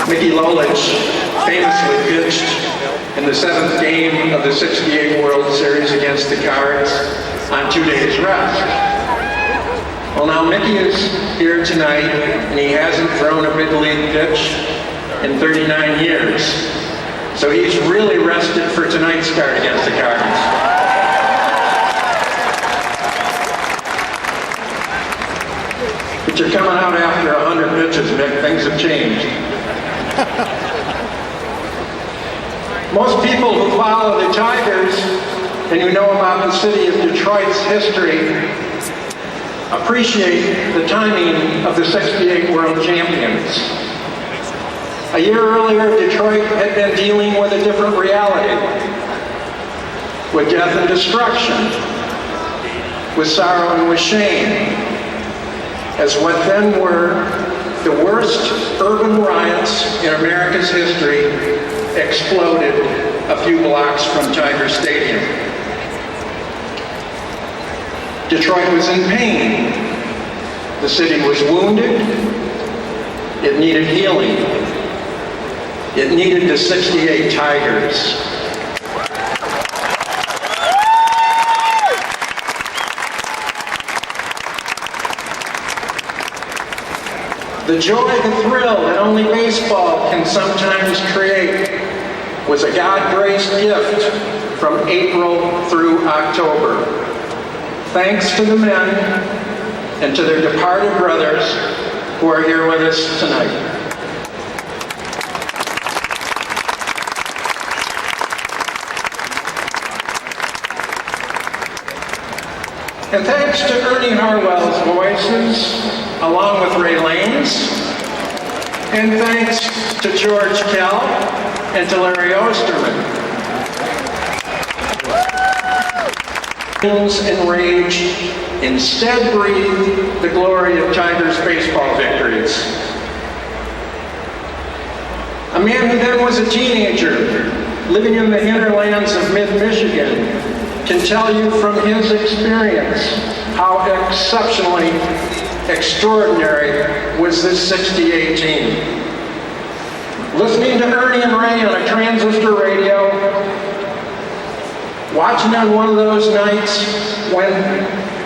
Mickey Lolich famously pitched in the 7th game of the '68 World Series against the Cards on 2 days rest. Well, now Mickey is here tonight, and he hasn't thrown a big league pitch in 39 years. So he's really rested for tonight's start against the Cardinals. But you're coming out after 100 pitches, Mick. Things have changed. Most people who follow the Tigers and who know about the city of Detroit's history appreciate the timing of the '68 World Champions. A year earlier, Detroit had been dealing with a different reality, with death and destruction, with sorrow and with shame, as what then were the worst urban riots in America's history exploded a few blocks from Tiger Stadium. Detroit was in pain. The city was wounded. It needed healing. It needed the '68 Tigers. The joy, the thrill that only baseball can sometimes create was a God-graced gift from April through October. Thanks to the men and to their departed brothers who are here with us tonight. And thanks to Ernie Harwell's voices, along with Ray Lane's, and thanks to George Kell and to Larry Osterman. And rage instead breathe the glory of Tigers baseball victories. A man who then was a teenager, living in the hinterlands of mid-Michigan, can tell you from his experience how exceptionally extraordinary was this '68 team. Listening to Ernie and Ray on a transistor radio, watching on one of those nights when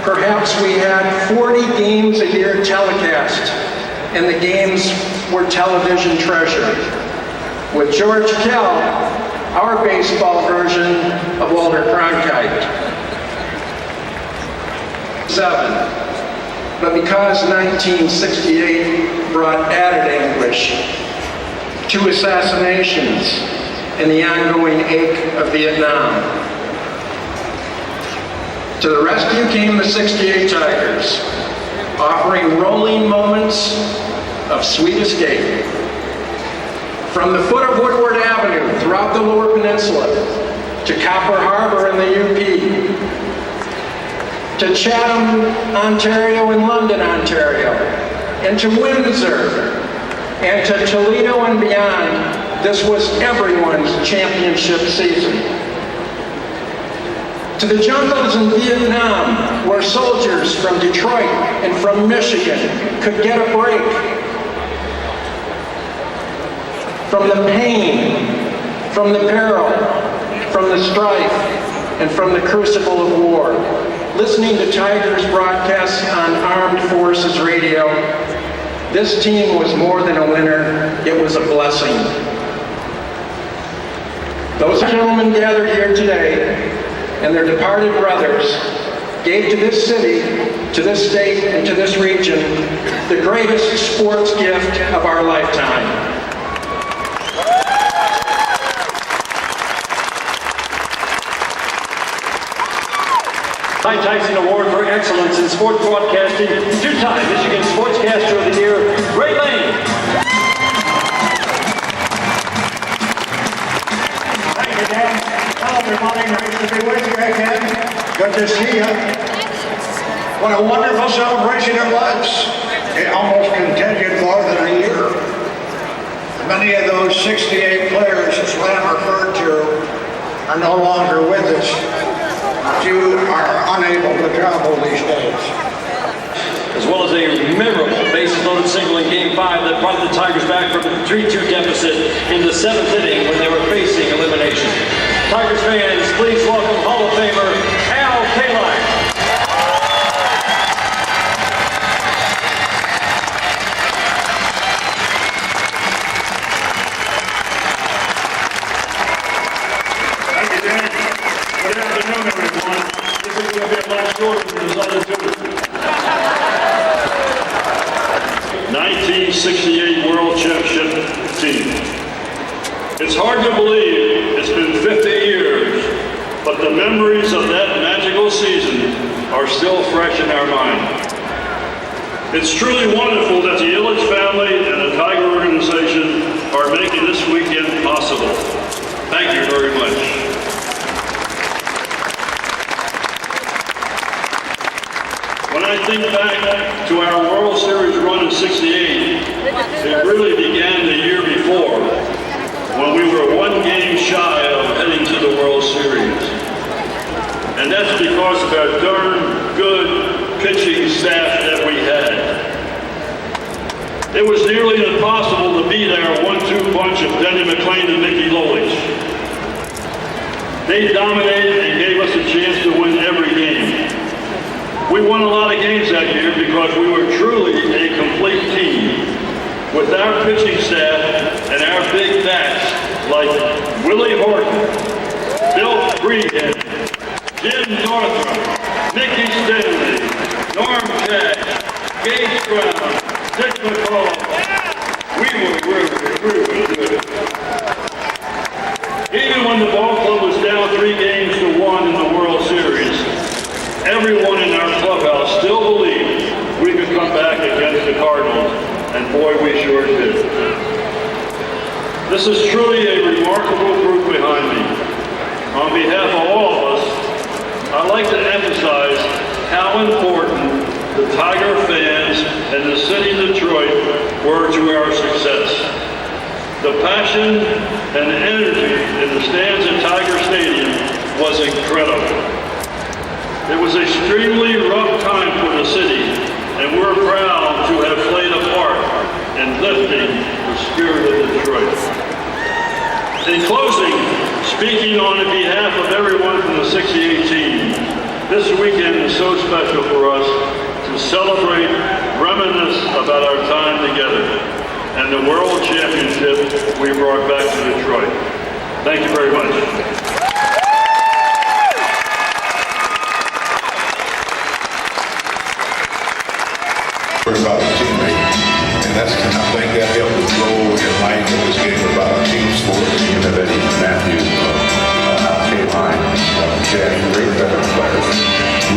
perhaps we had 40 games a year telecast and the games were television treasure. With George Kell, our baseball version of Walter Cronkite. 7. But because 1968 brought added anguish, 2 assassinations, and the ongoing ache of Vietnam, to the rescue came the '68 Tigers, offering rolling moments of sweet escape. From the foot of Woodward Avenue throughout the Lower Peninsula, to Copper Harbor in the UP, to Chatham, Ontario and London, Ontario, and to Windsor, and to Toledo and beyond, this was everyone's championship season. To the jungles in Vietnam, where soldiers from Detroit and from Michigan could get a break from the pain, from the peril, from the strife, and from the crucible of war. Listening to Tigers broadcasts on Armed Forces Radio, this team was more than a winner, it was a blessing. Those gentlemen gathered here today and their departed brothers gave to this city, to this state, and to this region the greatest sports gift of our lifetime. Ty Tyson Award for Excellence in Sports Broadcasting, 2-time Michigan Sportscaster of the Year, Ray Lane. Thank you, Dan. Hello, everybody. Nice to be with you again. Good to see you. What a wonderful celebration it was. It almost continued more than a year. Many of those 68 players, as Lam referred to, are no longer with us. You are unable to travel these days. As well as a memorable bases-loaded single in Game 5 that brought the Tigers back from 3-2 deficit in the 7th inning when they were facing elimination. Tigers fans, please welcome Hall of Famer Al Kaline. Thank you, Dan. Good afternoon, everyone. This is going to be a lot shorter than those other two. 1968 World Championship team. It's hard to believe it's been 50 years, but the memories of that magical season are still fresh in our mind. It's truly wonderful that the Ilitch family and the Tiger organization are making this weekend possible. Thank you very much. When I think back to our World Series run in '68, it really began the year before, when we were one game shy of heading to the World Series. And that's because of our darn good pitching staff that we had. It was nearly impossible to beat our 1-2 punch of Denny McLain and Mickey Lolich. They dominated and gave us a chance to win every game. We won a lot of games that year because we were truly a complete team. With our pitching staff and our big bats like Willie Horton, Bill Freehead, Jim Northrup, Mickey Stanley, Norm Cash, Gage Brown, Dick McCall, we were really good. Even when the ball club was down 3-1 in the World Series, everyone in our clubhouse still believed we could come back against the Cardinals, and boy, we sure did. This is truly a remarkable group behind me. On behalf of all of us, I'd like to emphasize how important the Tiger fans and the city of Detroit were to our success. The passion and energy in the stands at Tiger Stadium was incredible. It was extremely rough time for the city, and we're proud to have played a part in lifting the spirit of Detroit. In closing, speaking on behalf of everyone from the '68 team, this weekend is so special for us to celebrate, reminisce about our time together, and the World Championship we brought back to Detroit. Thank you very much. About a teammate, and that's, I think that helped us grow in life in this game about our team sport. You know that even Matthew, Al Kaline, Chad, great veteran players.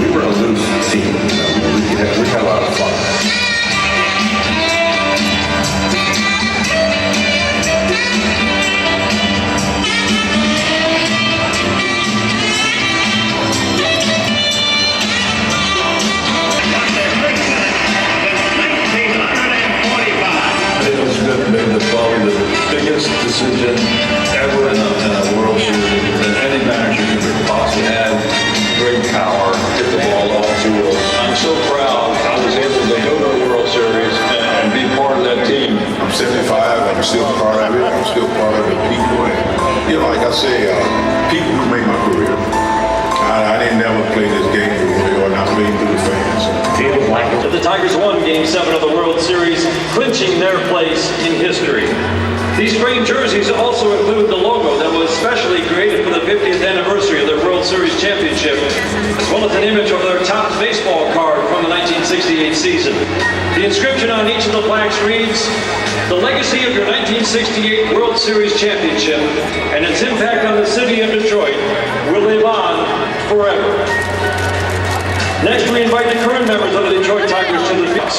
We were a loose team. We had a lot of fun. Probably the biggest decision ever in a World Series that any manager could possibly have. Great power, hit the ball off the field. I'm so proud I was able to go to the World Series and be part of that team. I'm 75, I'm still part of it. I'm still part of the people. And, you know, like I say, people who made my career. I didn't never play this game or not playing through the fans. The Tigers won Game 7 of the World Series, clinching their place in history. These framed jerseys also include the logo that was specially created for the 50th anniversary of their World Series championship, as well as an image of their top baseball card from the 1968 season. The inscription on each of the plaques reads, "The legacy of your 1968 World Series championship and its impact on the city of Detroit will live on forever." Next, we invite the current members of the Detroit Tigers to the field.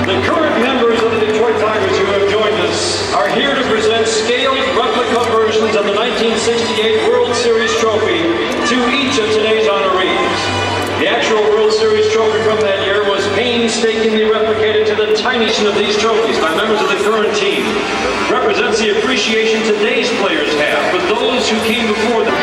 The recognition of these trophies by members of the current team represents the appreciation today's players have for those who came before them.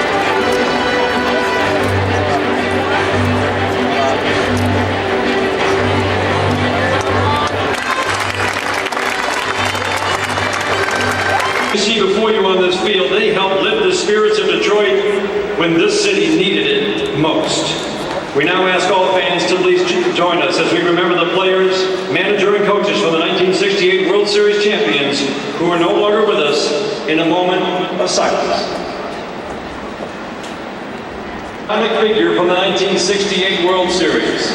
You see before you on this field, they helped lift the spirits of Detroit when this city needed it most. We now ask all fans to please join us as we remember the players, manager, and coaches from the 1968 World Series champions who are no longer with us in a moment of silence. Iconic figure from the 1968 World Series,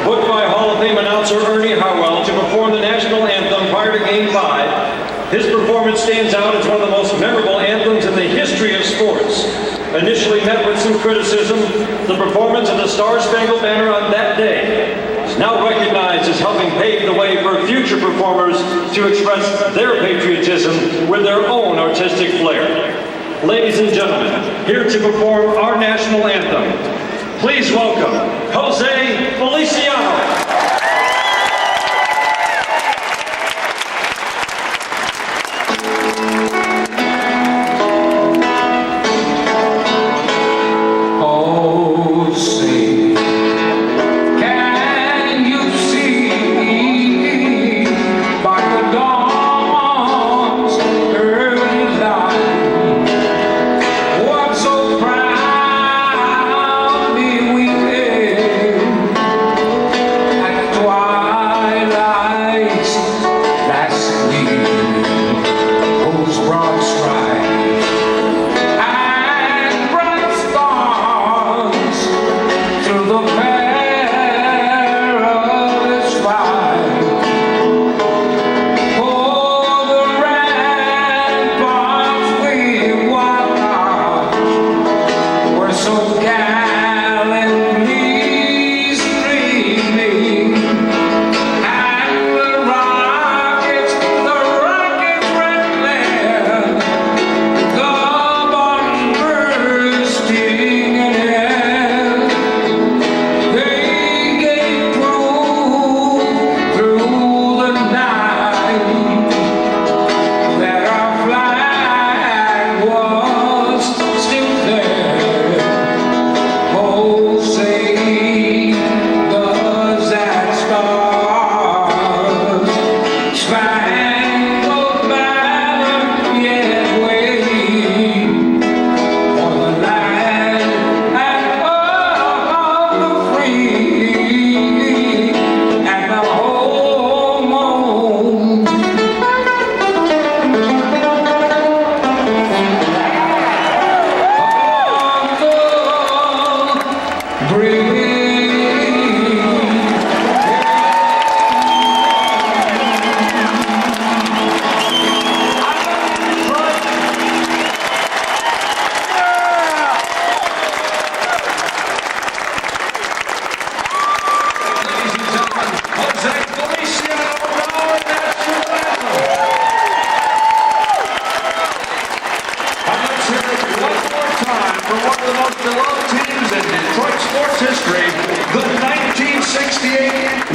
booked by Hall of Fame announcer Ernie Harwell to perform the national anthem prior to Game 5. His performance stands out as one of the most memorable anthems in the history of sports. Initially met with some criticism, the performance of the Star-Spangled Banner on that day is now recognized as helping pave the way for future performers to express their patriotism with their own artistic flair. Ladies and gentlemen, here to perform our national anthem, please welcome Jose Feliciano.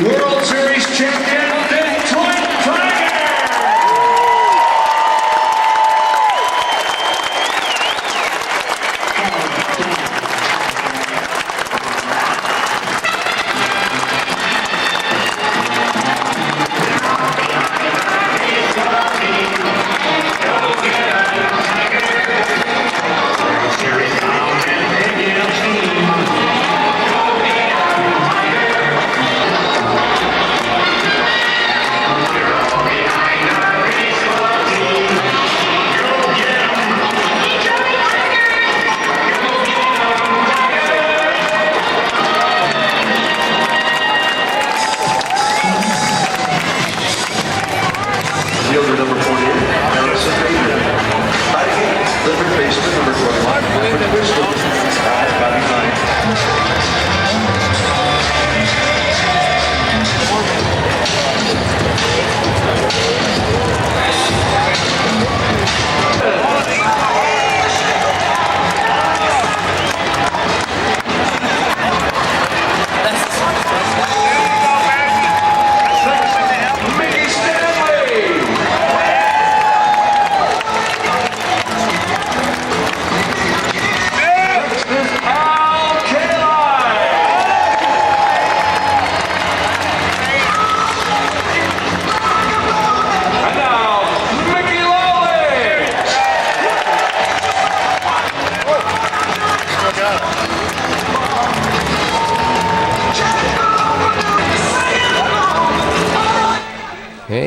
World Series champion, Detroit Tigers!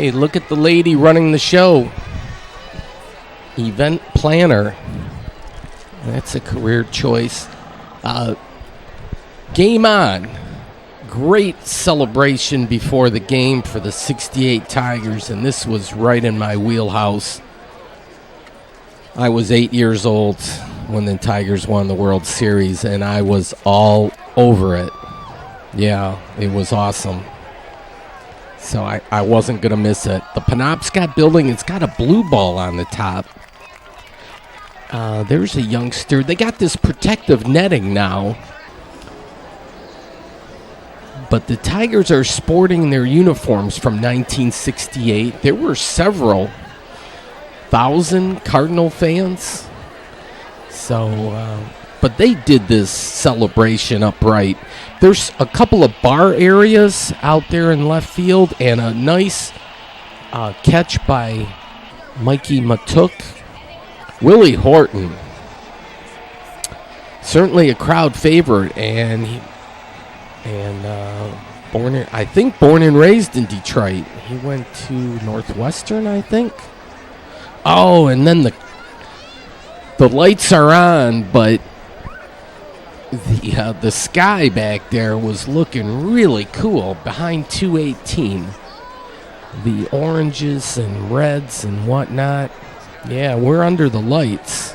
Hey, look at the lady running the show. Event planner. That's a career choice. Game on. Great celebration before the game for the 68 Tigers, and this was right in my wheelhouse. I was 8 years old when the Tigers won the World Series, and I was all over it. Yeah, it was awesome. So I wasn't going to miss it. The Penobscot building, it's got a blue ball on the top. There's a youngster. They got this protective netting now. But the Tigers are sporting their uniforms from 1968. There were several thousand Cardinal fans. So, but they did this celebration upright. There's a couple of bar areas out there in left field and a nice catch by Mikey Matuk. Willie Horton, certainly a crowd favorite, and born and raised in Detroit. He went to Northwestern, I think. Oh, and then the lights are on, but the sky back there was looking really cool behind 218. The oranges and reds and whatnot. Yeah, we're under the lights.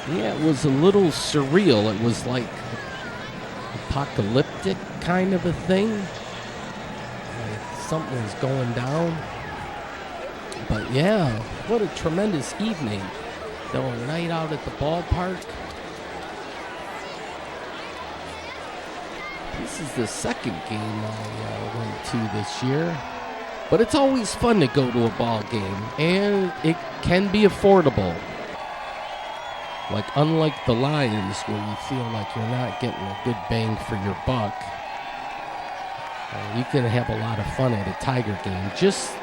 Yeah, it was a little surreal. It was like apocalyptic kind of a thing. Like something was going down. But yeah, what a tremendous evening. The night out at the ballpark. This is the second game I went to this year. But it's always fun to go to a ball game, and it can be affordable. Like, unlike the Lions, where you feel like you're not getting a good bang for your buck, you can have a lot of fun at a Tiger game. Just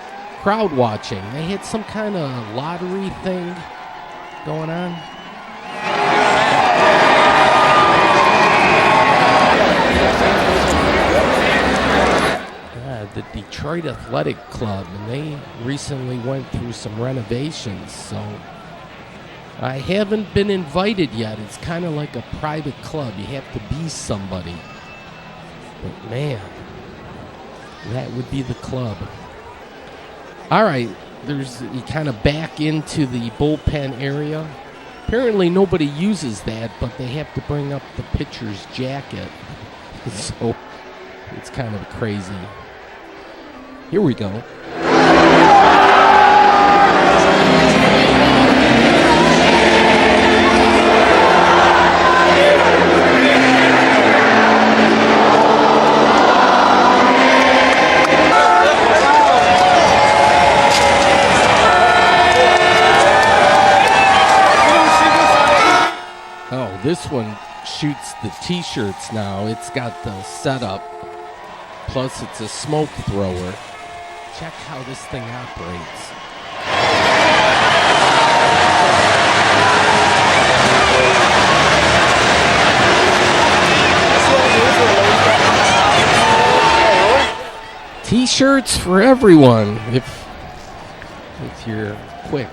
crowd watching. They had some kind of lottery thing going on. The Detroit Athletic Club, and they recently went through some renovations, so I haven't been invited yet. It's kind of like a private club. You have to be somebody. But man, that would be the club. All right. You kind of back into the bullpen area. Apparently nobody uses that, but they have to bring up the pitcher's jacket. So it's kind of crazy. Here we go. This one shoots the t-shirts now. It's got the setup. Plus it's a smoke thrower. Check how this thing operates. T-shirts for everyone if you're quick.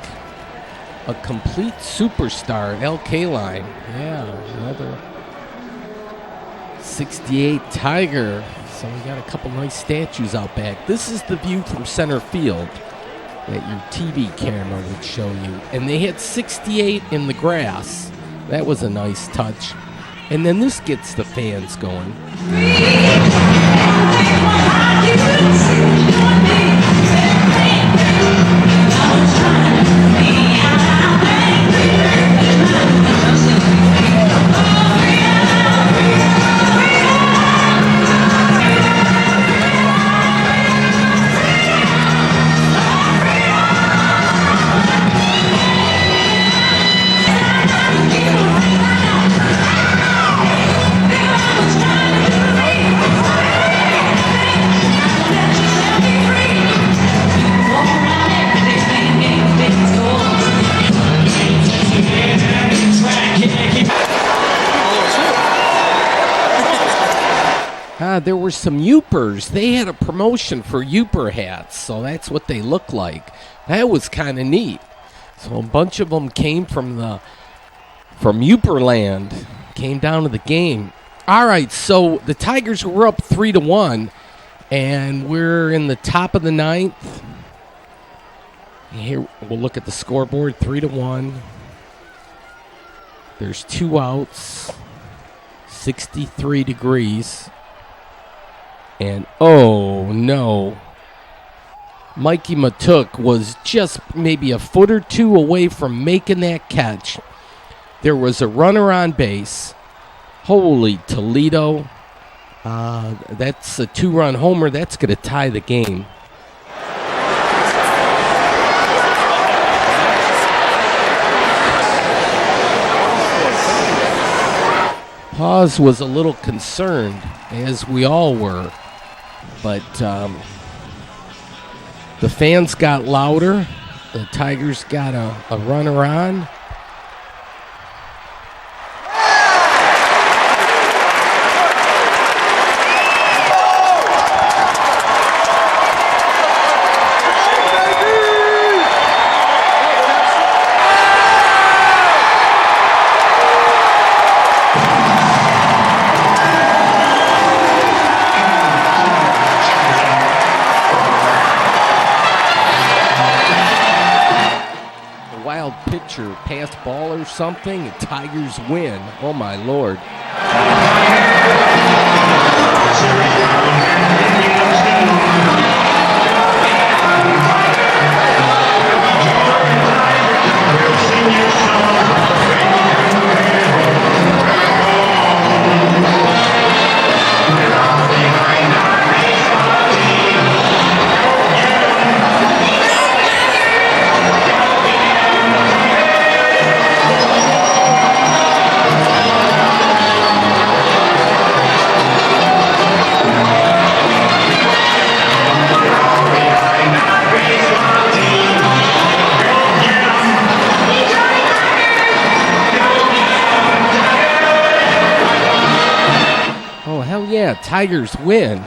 A complete superstar, Al Kaline. Yeah, another 68 Tiger. So we got a couple nice statues out back. This is the view from center field that your TV camera would show you. And they had 68 in the grass. That was a nice touch. And then this gets the fans going. there were some Yoopers. They had a promotion for Yooper hats, so that's what they look like. That was kind of neat. So a bunch of them came from Yooperland, came down to the game. All right, so the Tigers were up 3-1, and we're in the top of the ninth. Here we'll look at the scoreboard, 3-1. There's 2 outs, 63 degrees, and oh no, Mikey Matuk was just maybe a foot or two away from making that catch. There was a runner on base. Holy Toledo. That's a 2-run homer. That's going to tie the game. Paz was a little concerned, as we all were, but the fans got louder. The Tigers got a runner on. Pitcher, pass ball or something, and Tigers win. Oh my Lord. Yeah, Tigers win.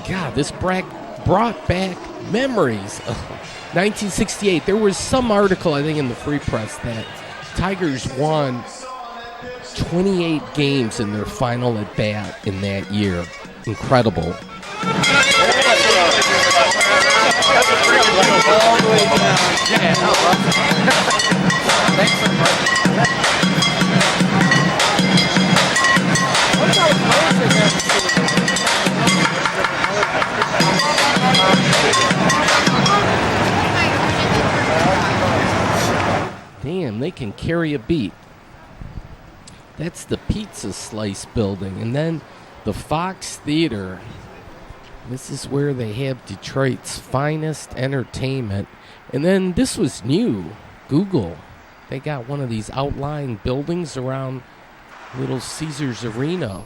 God, this brought back memories. 1968. There was some article, I think, in the Free Press that Tigers won 28 games in their final at bat in that year. Incredible. Damn, they can carry a beat. That's the Pizza Slice building. And then the Fox Theater. This is where they have Detroit's finest entertainment. And then this was new. Google. They got one of these outlying buildings around Little Caesars Arena.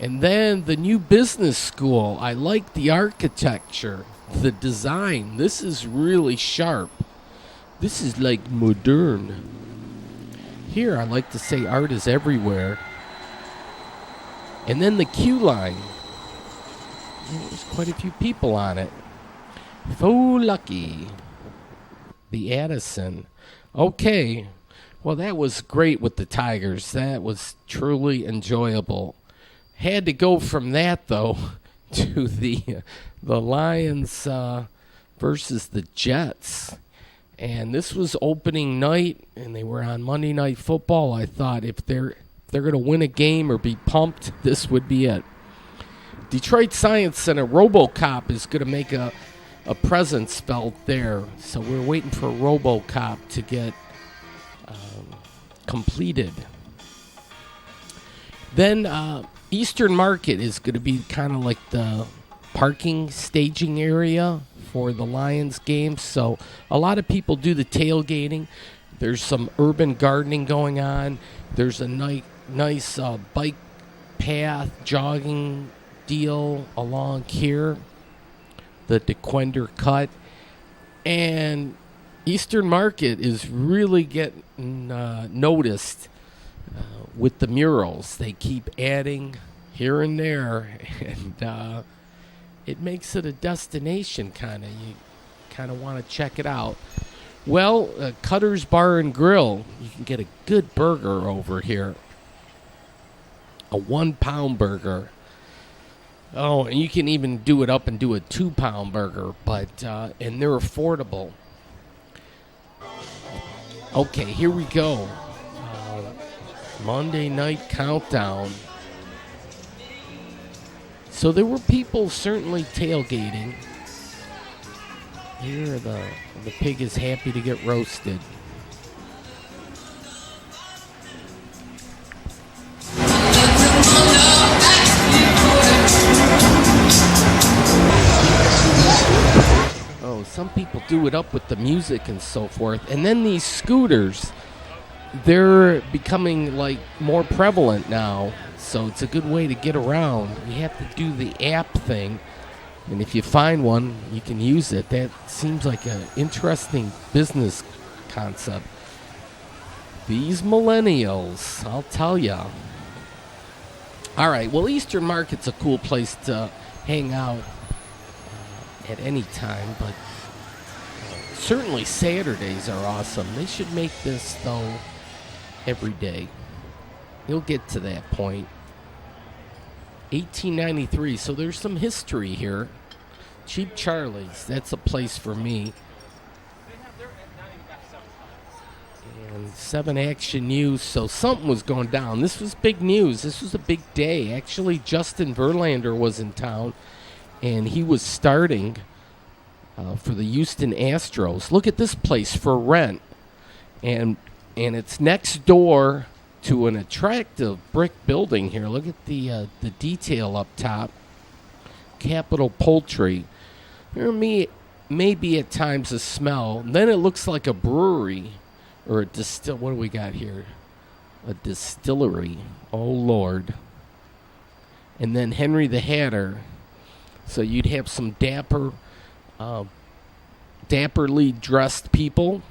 And then the new business school. I like the architecture, the design. This is really sharp. This is like modern. Here, I like to say art is everywhere. And then the queue line. There's quite a few people on it. Faux lucky. The Addison. Okay. Well, that was great with the Tigers. That was truly enjoyable. Had to go from that, though, to the Lions versus the Jets. And this was opening night, and they were on Monday Night Football. I thought if they're going to win a game or be pumped, this would be it. Detroit Science Center, RoboCop is going to make a presence felt there. So we're waiting for RoboCop to get completed. Then Eastern Market is going to be kind of like the parking staging area for the Lions games. So a lot of people do the tailgating. There's some urban gardening going on. There's a nice bike path, jogging deal along here, the DeQuender Cut. And Eastern Market is really getting noticed with the murals. They keep adding here and there, and it makes it a destination kind of. You kind of want to check it out. Well, Cutter's Bar and Grill, you can get a good burger over here. A 1 pound burger. Oh, and you can even do it up and do a 2 pound burger, but and they're affordable. Okay, here we go. Monday Night Countdown. So there were people certainly tailgating. Here the pig is happy to get roasted. Oh, some people do it up with the music and so forth. And then these scooters, they're becoming like more prevalent now. So it's a good way to get around. You have to do the app thing. And if you find one, you can use it. That seems like an interesting business concept. These millennials, I'll tell ya. All right, well, Eastern Market's a cool place to hang out at any time, but certainly Saturdays are awesome. They should make this, though, every day. You'll get to that point. 1893, so there's some history here. Cheap Charlie's, that's a place for me. And 7 Action News, so something was going down. This was big news. This was a big day. Actually, Justin Verlander was in town, and he was starting for the Houston Astros. Look at this place for rent. And it's next door to an attractive brick building here. Look at the detail up top. Capital Poultry. There may be at times a smell. Then it looks like a brewery or a what do we got here? A distillery. Oh, Lord. And then Henry the Hatter. So you'd have some dapperly dressed people.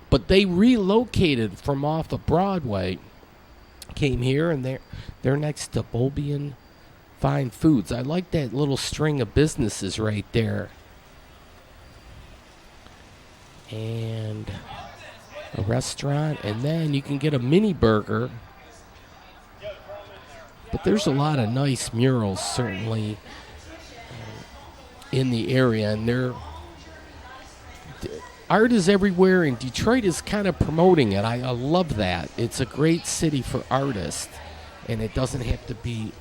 But they relocated from off of Broadway. Came here, and they're next to Bobian Fine Foods. I like that little string of businesses right there. And a restaurant, and then you can get a mini burger. But there's a lot of nice murals, certainly, in the area, and art is everywhere, and Detroit is kind of promoting it. I love that. It's a great city for artists, and it doesn't have to be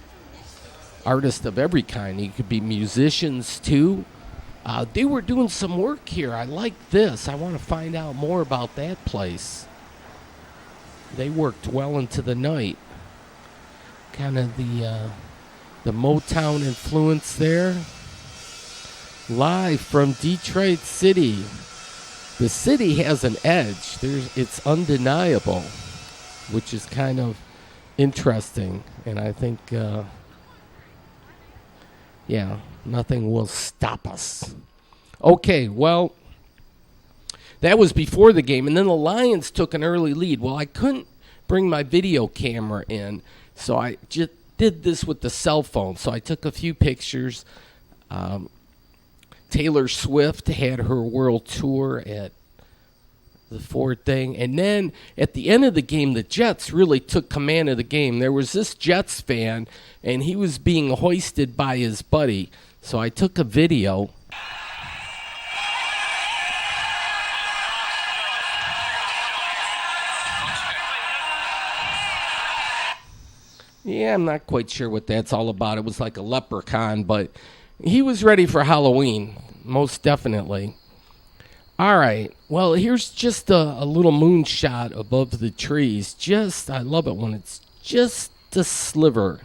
artists of every kind. You could be musicians, too. They were doing some work here. I like this. I want to find out more about that place. They worked well into the night. Kind of the Motown influence there. Live from Detroit City. The city has an edge. It's undeniable, which is kind of interesting. And I think, nothing will stop us. Okay, well, that was before the game. And then the Lions took an early lead. Well, I couldn't bring my video camera in, so I just did this with the cell phone. So I took a few pictures. Taylor Swift had her world tour at the Ford thing. And then at the end of the game, the Jets really took command of the game. There was this Jets fan, and he was being hoisted by his buddy. So I took a video. Yeah, I'm not quite sure what that's all about. It was like a leprechaun, but he was ready for Halloween, most definitely. All right, well, here's just a little moonshot above the trees. I love it when it's just a sliver.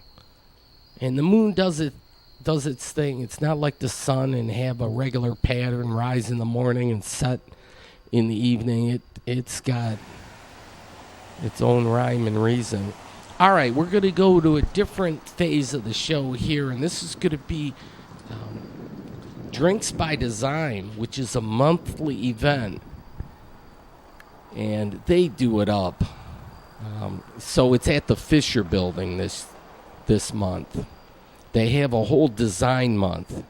And the moon does its thing. It's not like the sun and have a regular pattern, rise in the morning and set in the evening. It's got its own rhyme and reason. All right, we're going to go to a different phase of the show here, and this is going to be Drinks by Design, which is a monthly event, and they do it up. So it's at the Fisher Building this month. They have a whole design month.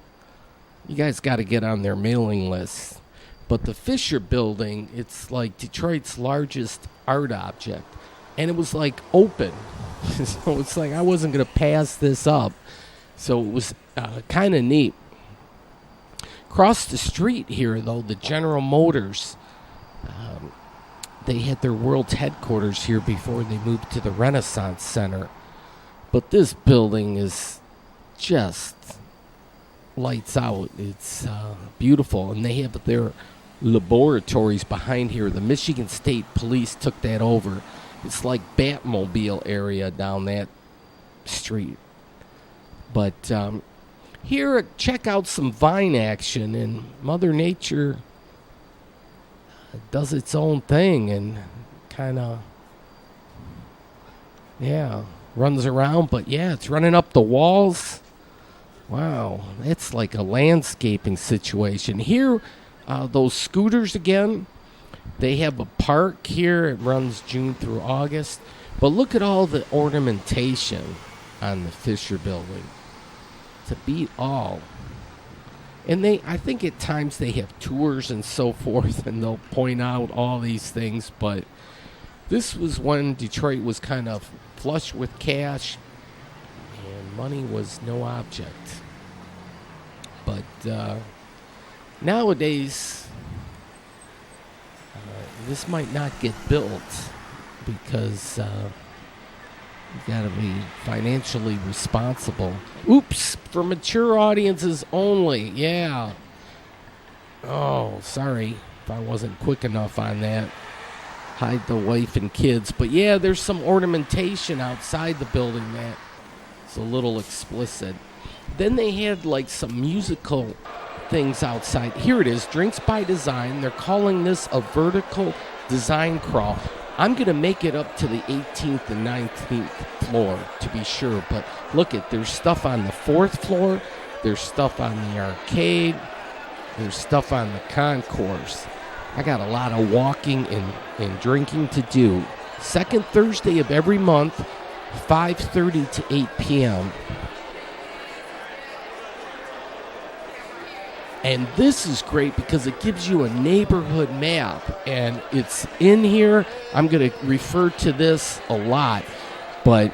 You guys got to get on their mailing list. But the Fisher Building, it's like Detroit's largest art object. And it was like open. So it's like I wasn't going to pass this up. So it was kind of neat. Across the street here, though, the General Motors, they had their world's headquarters here before they moved to the Renaissance Center. But this building is just lights out. It's beautiful. And they have their laboratories behind here. The Michigan State Police took that over. It's like Batmobile area down that street. But here, check out some vine action, and Mother Nature does its own thing and kind of, runs around. But yeah, it's running up the walls. Wow, it's like a landscaping situation. Here, those scooters again, they have a park here. It runs June through August. But look at all the ornamentation on the Fisher Building. To beat all. And I think at times they have tours and so forth, and they'll point out all these things. But this was when Detroit was kind of flush with cash, and money was no object. But nowadays, this might not get built because you gotta be financially responsible. Oops, for mature audiences only. Yeah. Oh, sorry if I wasn't quick enough on that. Hide the wife and kids. But yeah, there's some ornamentation outside the building that is a little explicit. Then they had like some musical things outside. Here it is, Drinks by Design. They're calling this a vertical design crawl. I'm going to make it up to the 18th and 19th floor to be sure. But look there's stuff on the 4th floor. There's stuff on the arcade. There's stuff on the concourse. I got a lot of walking and drinking to do. Second Thursday of every month, 5:30 to 8 p.m. And this is great because it gives you a neighborhood map, and it's in here. I'm going to refer to this a lot, but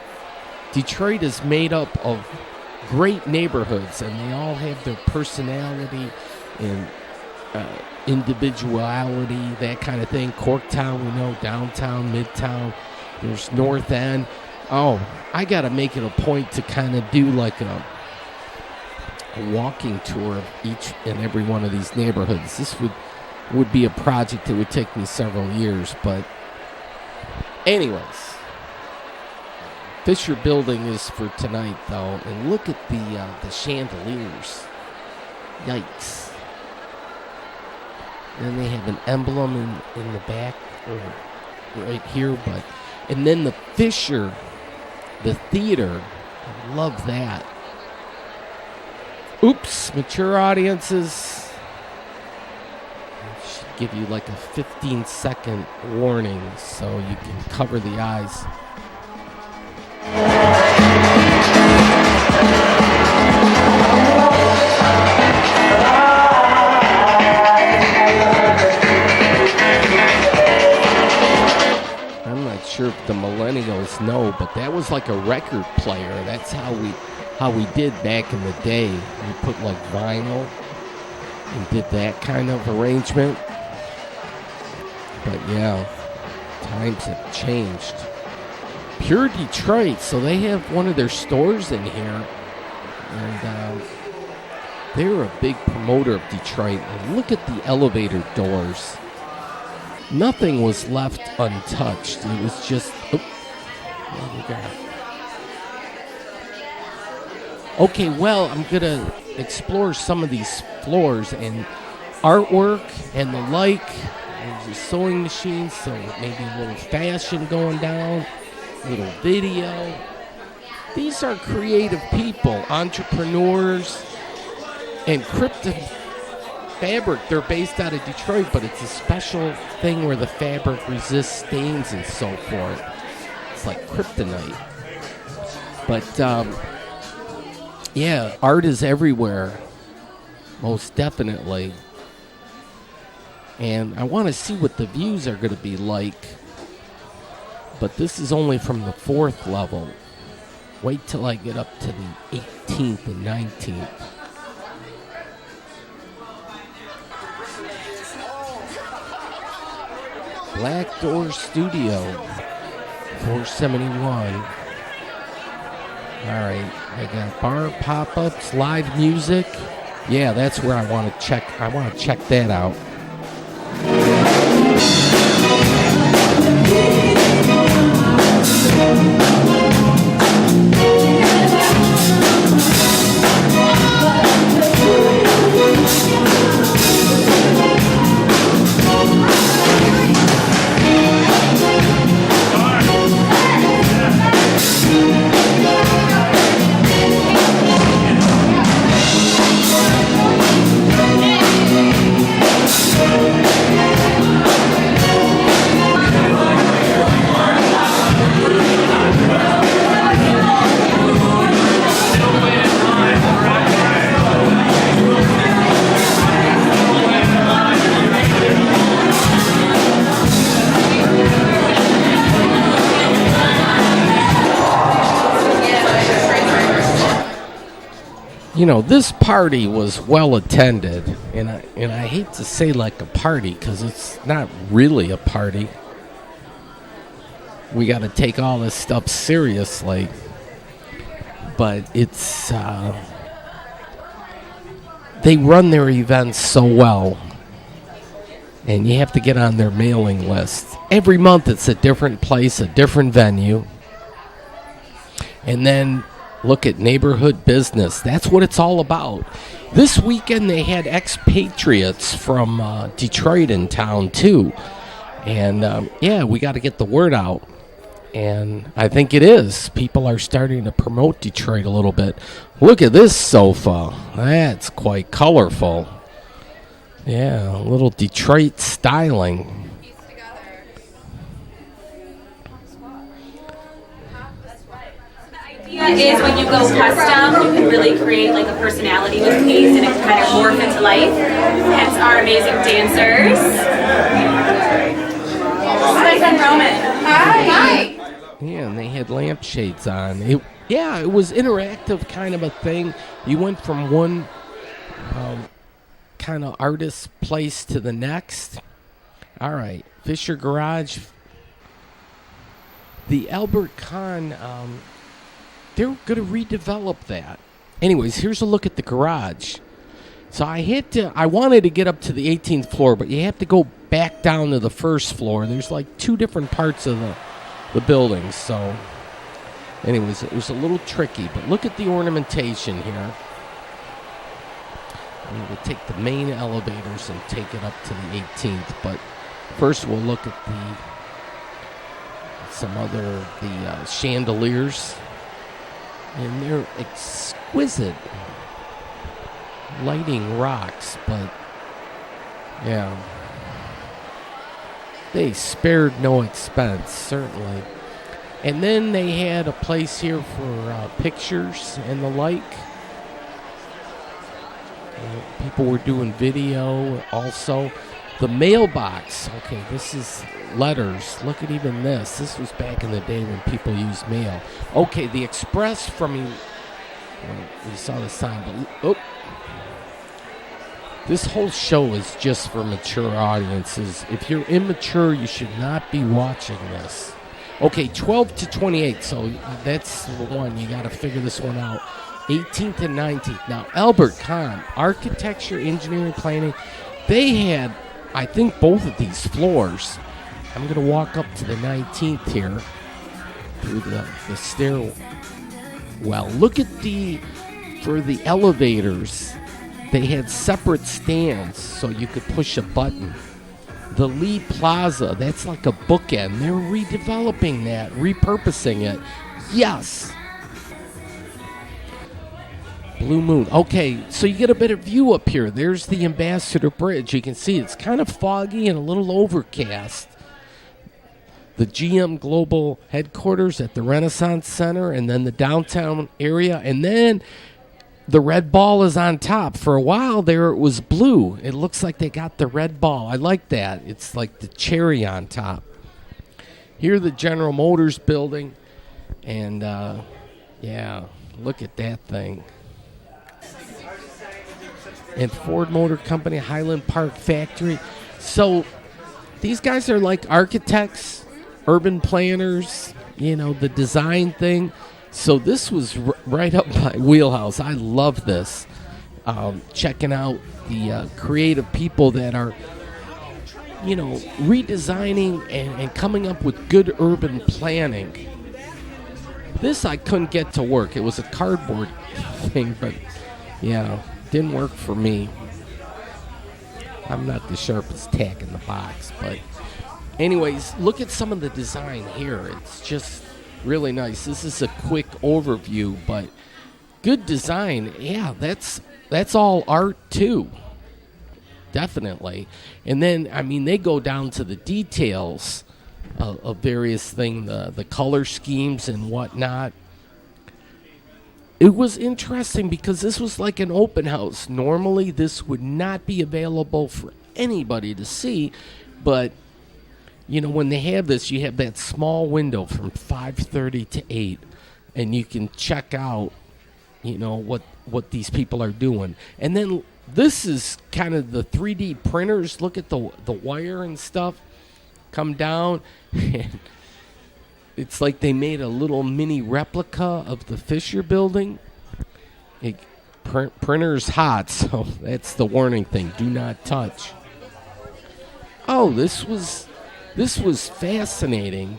Detroit is made up of great neighborhoods, and they all have their personality and individuality, that kind of thing. Corktown, we know, downtown, midtown. There's North End. Oh, I got to make it a point to kind of do like a walking tour of each and every one of these neighborhoods. This would be a project that would take me several years, but anyways, Fisher Building is for tonight though, and look at the chandeliers. Yikes. Then they have an emblem in the back right here, and then the Fisher, the theater, I love that. Oops, mature audiences. I should give you like a 15-second warning so you can cover the eyes. I'm not sure if the millennials know, but that was like a record player. That's how we did back in the day. We put like vinyl and did that kind of arrangement. But yeah, times have changed. Pure Detroit, so they have one of their stores in here, and they were a big promoter of Detroit. And look at the elevator doors. Nothing was left untouched. It was just, okay, well, I'm going to explore some of these floors and artwork and the like. There's a sewing machine, so maybe a little fashion going down, a little video. These are creative people, entrepreneurs, and Krypton Fabric. They're based out of Detroit, but it's a special thing where the fabric resists stains and so forth. It's like kryptonite. But Yeah, art is everywhere, most definitely. And I want to see what the views are going to be like. But this is only from the 4th level. Wait till I get up to the 18th and 19th. Black Door Studio, 471. All right, I got bar pop-ups, live music. Yeah, that's where I want to check. I want to check that out. You know, this party was well attended, and I hate to say like a party because it's not really a party. We got to take all this stuff seriously, but it's they run their events so well, and you have to get on their mailing list. Every month it's a different place, a different venue, and then look at neighborhood business. That's what it's all about. This weekend they had expatriates from Detroit in town too. And yeah, we got to get the word out. And I think it is. People are starting to promote Detroit a little bit. Look at this sofa. That's quite colorful. Yeah, a little Detroit styling. Is when you go custom, you can really create like a personality with a piece and it can kind of morph into life. Hence our amazing dancers. Hi, I'm Roman. Hi. Yeah, and they had lampshades on. It was interactive kind of a thing. You went from one kind of artist place to the next. All right, Fisher Garage. The Albert Kahn, they're going to redevelop that. Anyways, here's a look at the garage. So I wanted to get up to the 18th floor, but you have to go back down to the first floor. There's like two different parts of the building. So anyways, it was a little tricky, but look at the ornamentation here. I'm going to take the main elevators and take it up to the 18th, but first we'll look at the chandeliers. And they're exquisite lighting rocks, but yeah, they spared no expense, certainly. And then they had a place here for pictures and the like. People were doing video also. The mailbox, okay, this is letters. Look at even this. This was back in the day when people used mail. Okay, the express from you. You saw the sign, but this whole show is just for mature audiences. If you're immature, you should not be watching this. Okay, 12 to 28, so that's the one. You got to figure this one out. 18th and 19th. Now, Albert Kahn, architecture, engineering, planning, they had, I think, both of these floors. I'm going to walk up to the 19th here through the stairwell. Look at for the elevators, they had separate stands so you could push a button. The Lee Plaza, that's like a bookend. They're redeveloping that, repurposing it. Yes. Blue Moon. Okay, so you get a better view up here. There's the Ambassador Bridge. You can see it's kind of foggy and a little overcast. The GM Global headquarters at the Renaissance Center, and then the downtown area. And then the red ball is on top. For a while there, it was blue. It looks like they got the red ball. I like that. It's like the cherry on top. Here, the General Motors building, and yeah, look at that thing. And Ford Motor Company, Highland Park Factory. So these guys are like architects, urban planners, you know, the design thing. So this was right up my wheelhouse. I love this. Checking out the creative people that are, you know, redesigning and coming up with good urban planning. This I couldn't get to work. It was a cardboard thing, but yeah, didn't work for me. I'm not the sharpest tack in the box, but anyways, look at some of the design here. It's just really nice. This is a quick overview, but good design. Yeah, that's all art too. Definitely. And then, I mean, they go down to the details of various things, the color schemes and whatnot. It was interesting because this was like an open house. Normally, this would not be available for anybody to see, but you know, when they have this, you have that small window from 5:30 to 8, and you can check out, you know, what these people are doing. And then this is kind of the 3D printers. Look at the wire and stuff come down. And it's like they made a little mini replica of the Fisher building. Printer's hot, so that's the warning thing. Do not touch. Oh, this was fascinating.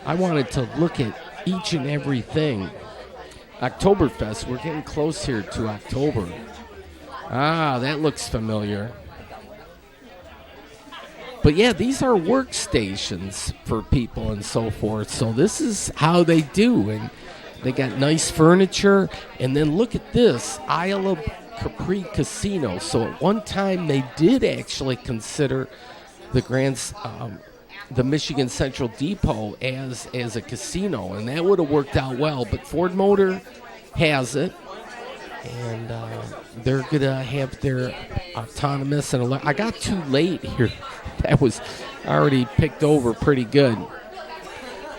I wanted to look at each and everything. Oktoberfest, we're getting close here to October. Ah, that looks familiar. But yeah, these are workstations for people and so forth. So this is how they do. And they got nice furniture. And then look at this, Isle of Capri Casino. So at one time they did actually consider the Michigan Central Depot as a casino, and that would have worked out well. But Ford Motor has it, and they're gonna have their autonomous and I got too late here. That was already picked over pretty good.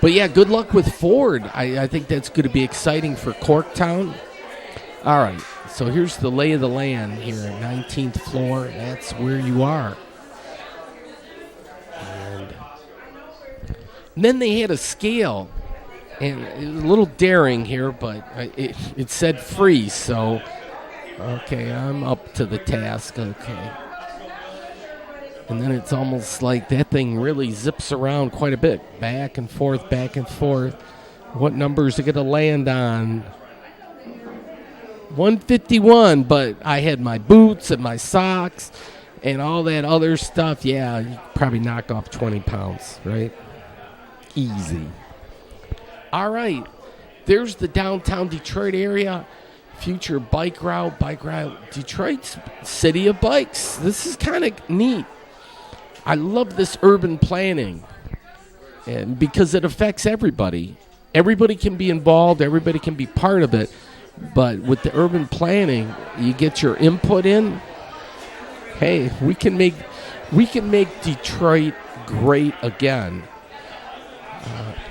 But yeah, good luck with Ford. I think that's going to be exciting for Corktown. All right, so here's the lay of the land here, 19th floor. That's where you are. And then they had a scale, and it was a little daring here, but it said free, so okay, I'm up to the task, okay. And then it's almost like that thing really zips around quite a bit, back and forth, back and forth. What numbers are going to land on? 151, but I had my boots and my socks and all that other stuff. Yeah, you probably knock off 20 pounds, right? Easy. All right, there's the downtown Detroit area. Future bike route, Detroit's city of bikes. This is kind of neat. I love this urban planning, and because it affects everybody. Everybody can be involved. Everybody can be part of it. But with the urban planning, you get your input in. Hey, we can make Detroit great again.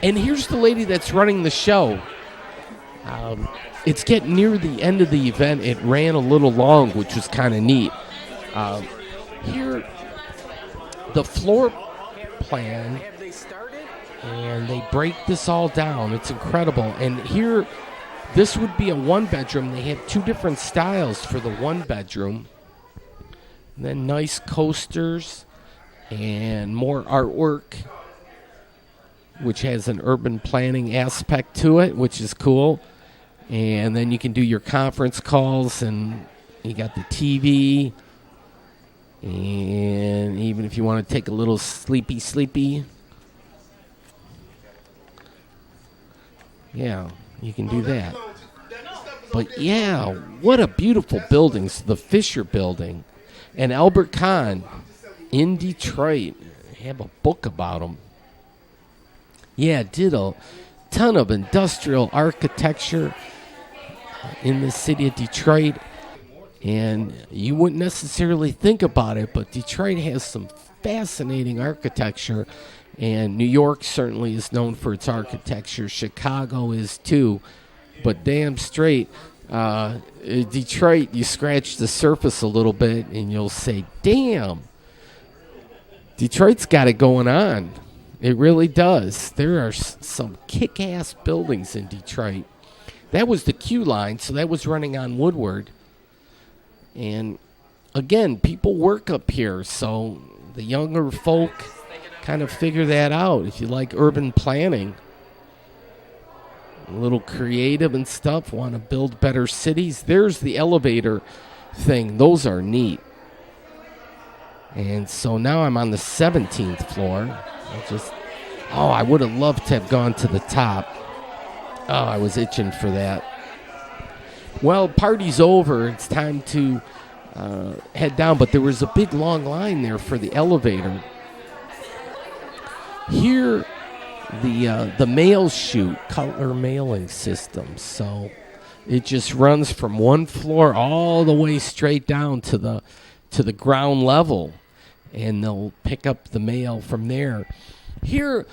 And here's the lady that's running the show. It's getting near the end of the event. It ran a little long, which was kind of neat. Here, the floor plan, and they break this all down. It's incredible. And here, this would be a one-bedroom. They have two different styles for the one-bedroom. And then nice coasters and more artwork, which has an urban planning aspect to it, which is cool. And then you can do your conference calls, and you got the TV. And even if you want to take a little sleepy, yeah, you can do that. But yeah, what a beautiful buildings. The Fisher Building and Albert Kahn in Detroit. I have a book about them. Yeah, did a ton of industrial architecture. in the city of Detroit. And you wouldn't necessarily think about it, but Detroit has some fascinating architecture. And New York certainly is known for its architecture. Chicago is too. But damn straight, Detroit, you scratch the surface a little bit and you'll say, damn, Detroit's got it going on. It really does. There are some kick-ass buildings in Detroit. That was the Q line, so that was running on Woodward. And again, people work up here, so the younger folk kind of figure that out. If you like urban planning, a little creative and stuff, want to build better cities, there's the elevator thing. Those are neat. And so now I'm on the 17th floor. I would have loved to have gone to the top. Oh, I was itching for that. Well, party's over. It's time to head down, but there was a big long line there for the elevator. Here, the mail chute, Cutler mailing system. So it just runs from one floor all the way straight down to the ground level, and they'll pick up the mail from there. Here,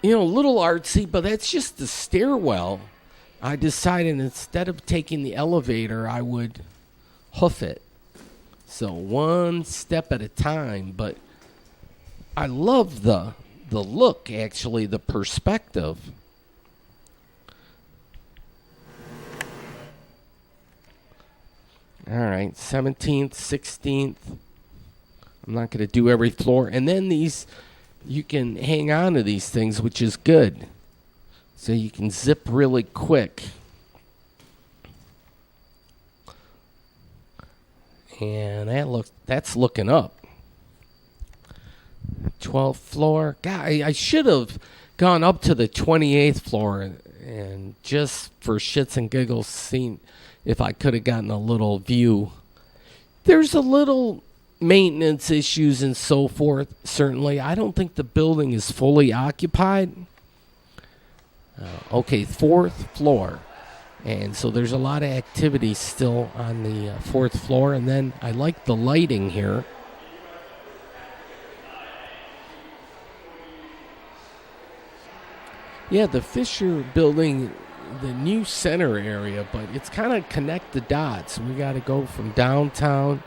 a little artsy, but that's just the stairwell. I decided instead of taking the elevator, I would hoof it. So one step at a time, but I love the look, actually, the perspective. All right, 17th, 16th. I'm not going to do every floor. And then these, you can hang on to these things, which is good. So you can zip really quick. And that's looking up. 12th floor. God, I should have gone up to the 28th floor and just for shits and giggles seen if I could have gotten a little view. There's a little maintenance issues and so forth, certainly. I don't think the building is fully occupied. Okay, 4th floor. And so there's a lot of activity still on the 4th floor. And then I like the lighting here. Yeah, the Fisher building, the new center area, but it's kind of connect the dots. We got to go from downtown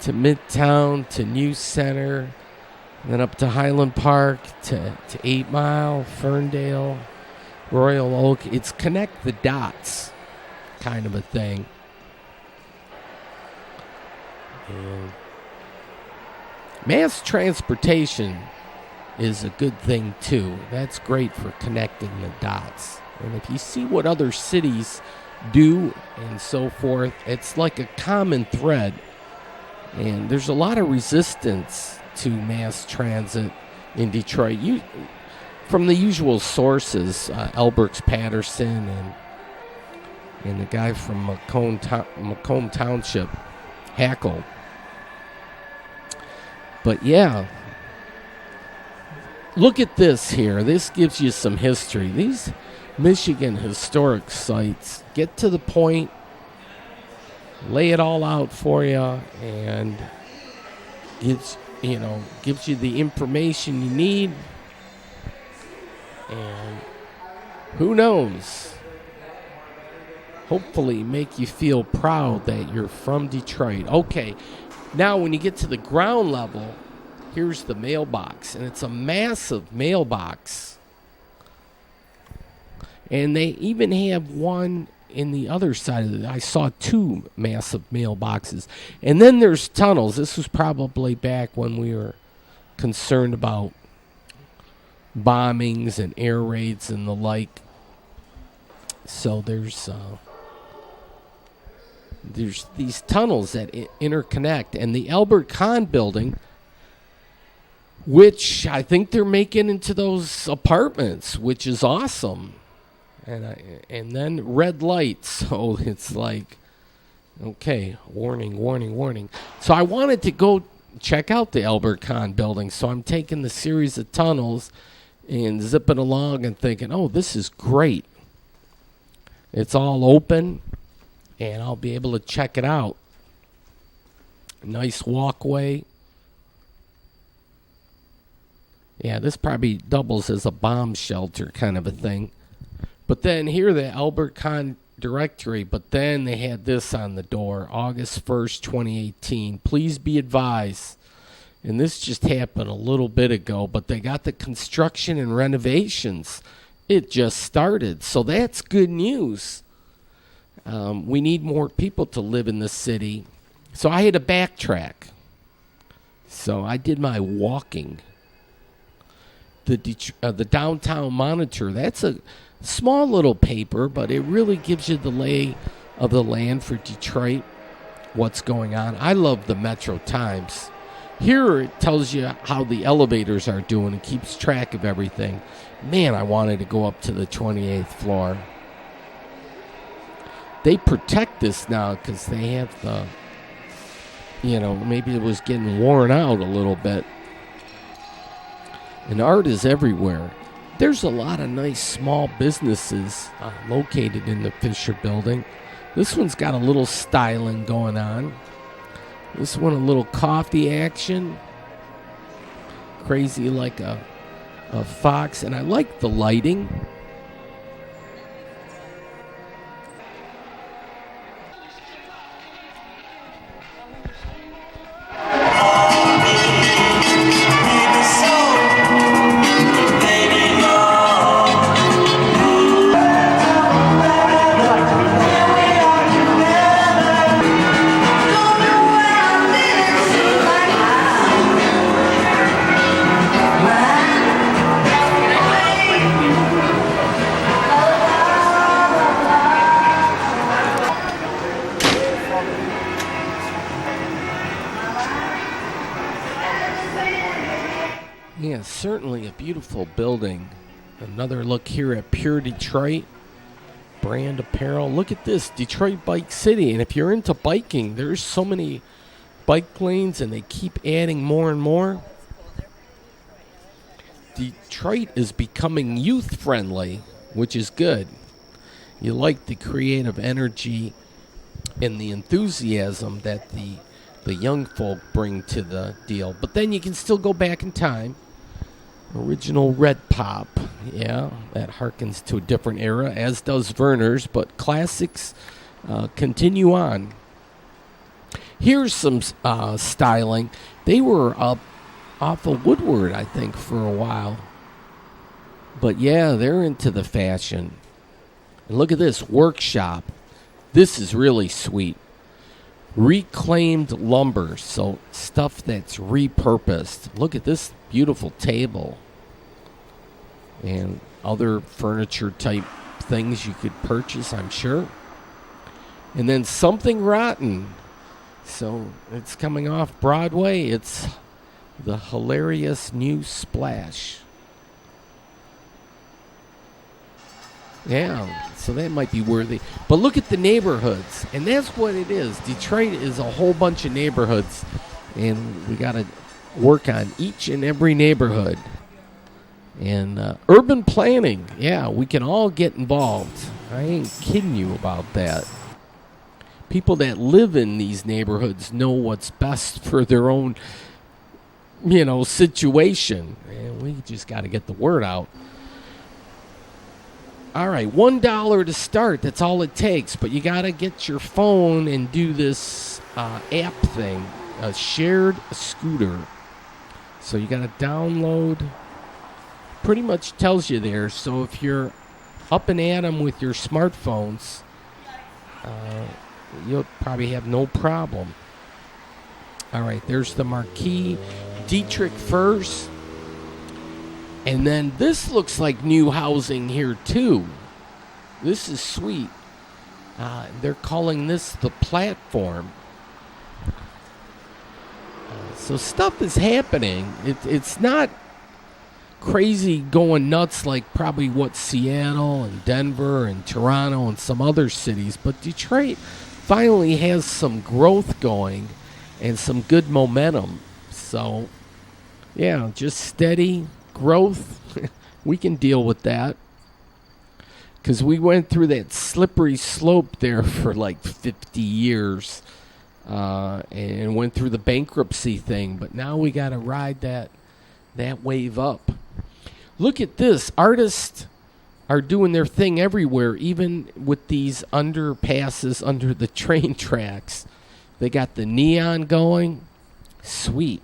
to Midtown to New Center, and then up to Highland Park to 8 Mile, Ferndale, Royal Oak. It's connect the dots kind of a thing. And mass transportation is a good thing too. That's great for connecting the dots. And if you see what other cities do and so forth, it's like a common thread. And there's a lot of resistance to mass transit in Detroit. From the usual sources, Elbert Patterson and the guy from Macomb Township, Hackle. But yeah, look at this here. This gives you some history. These Michigan historic sites get to the point, lay it all out for you, and gives you the information you need. And who knows? Hopefully make you feel proud that you're from Detroit. Okay, now when you get to the ground level, here's the mailbox, and it's a massive mailbox. And they even have one in the other side of it. I saw 2 massive mailboxes. And then there's tunnels. This was probably back when we were concerned about bombings and air raids and the like. So there's these tunnels that interconnect. And the Albert Kahn building, which I think they're making into those apartments, which is awesome. And then red lights, so it's like, okay, warning. So I wanted to go check out the Albert Kahn building, so I'm taking the series of tunnels and zipping along and thinking, oh, this is great. It's all open, and I'll be able to check it out. Nice walkway. Yeah, this probably doubles as a bomb shelter kind of a thing. But then here, the Albert Kahn directory, but then they had this on the door, August 1st, 2018. Please be advised. And this just happened a little bit ago, but they got the construction and renovations. It just started, so that's good news. We need more people to live in the city. So I had to backtrack. So I did my walking. The Downtown Monitor, that's a small little paper, but it really gives you the lay of the land for Detroit, what's going on. I love the Metro Times. Here it tells you how the elevators are doing and keeps track of everything. Man, I wanted to go up to the 28th floor. They protect this now because they have the, maybe it was getting worn out a little bit. And art is everywhere. There's a lot of nice small businesses located in the Fisher Building. This one's got a little styling going on. This one, a little coffee action. Crazy like a fox. And I like the lighting. Yeah, certainly a beautiful building. Another look here at Pure Detroit. Brand apparel. Look at this, Detroit Bike City. And if you're into biking, there's so many bike lanes and they keep adding more and more. Detroit is becoming youth friendly, which is good. You like the creative energy and the enthusiasm that the young folk bring to the deal. But then you can still go back in time. Original Red Pop, yeah, that harkens to a different era, as does Verner's, but classics continue on. Here's some styling. They were up off of Woodward, I think, for a while. But yeah, they're into the fashion. And look at this, Workshop. This is really sweet. Reclaimed lumber, so stuff that's repurposed. Look at this beautiful table and other furniture type things you could purchase, I'm sure. And then Something Rotten. So it's coming off Broadway. It's the hilarious new splash. Yeah, so that might be worthy. But look at the neighborhoods, and that's what it is. Detroit is a whole bunch of neighborhoods, and we got to work on each and every neighborhood. And urban planning, yeah, we can all get involved. I ain't kidding you about that. People that live in these neighborhoods know what's best for their own, situation. And we just got to get the word out. All right, $1 to start. That's all it takes. But you got to get your phone and do this app thing, a shared scooter. So you got to download. Pretty much tells you there. So if you're up and at 'em with your smartphones, you'll probably have no problem. All right, there's the marquee. Dietrich first. And then this looks like new housing here, too. This is sweet. They're calling this the platform. So stuff is happening. It's not crazy going nuts like probably what Seattle and Denver and Toronto and some other cities. But Detroit finally has some growth going and some good momentum. So, yeah, just steady growth. We can deal with that. Because we went through that slippery slope there for like 50 years and went through the bankruptcy thing. But now we got to ride that wave up. Look at this. Artists are doing their thing everywhere, even with these underpasses under the train tracks. They got the neon going. Sweet.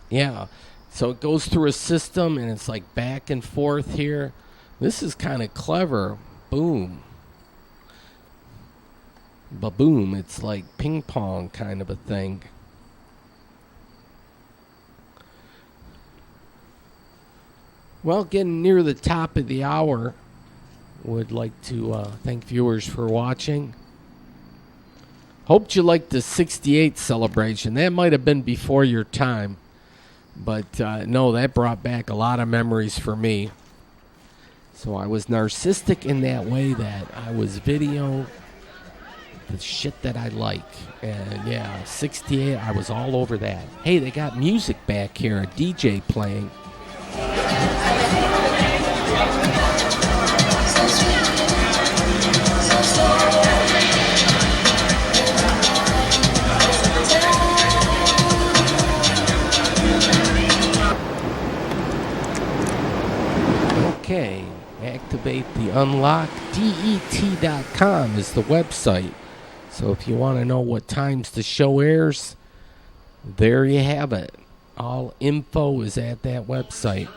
Yeah. So it goes through a system, and it's like back and forth here. This is kind of clever. Boom. Ba-boom. It's like ping pong kind of a thing. Well, getting near the top of the hour, would like to thank viewers for watching. Hoped you liked the 68 celebration. That might have been before your time. But no, that brought back a lot of memories for me. So I was narcissistic in that way that I was video the shit that I like. And yeah, 68, I was all over that. Hey, they got music back here, a DJ playing. Okay, activate the unlock. DET.com is the website. So if you want to know what times the show airs, there you have it. All info is at that website.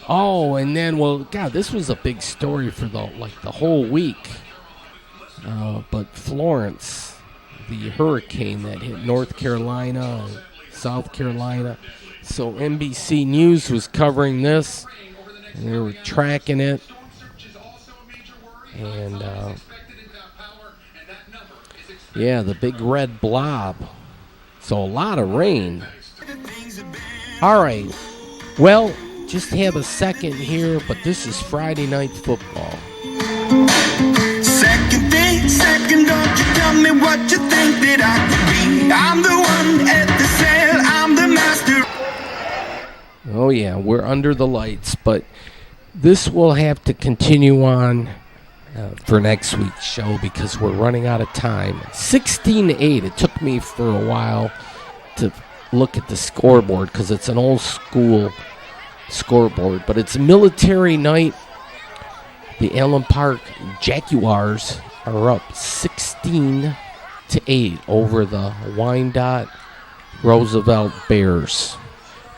Oh, and then, well, God, this was a big story for the whole week. But Florence, the hurricane that hit North Carolina and South Carolina. So NBC News was covering this, and they were tracking it. And, yeah, the big red blob. So a lot of rain. All right. Well, just have a second here, but this is Friday Night Football. Second, don't you tell me what you think that I could be. I'm the one at the sail, I'm the master. Oh, yeah, we're under the lights, but this will have to continue on for next week's show because we're running out of time. 16-8. It took me for a while to look at the scoreboard because it's an old school scoreboard, but it's military night. The Allen Park Jaguars are up 16-8 over the Wyandotte Roosevelt Bears.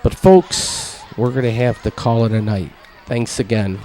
But folks, we're going to have to call it a night. Thanks again.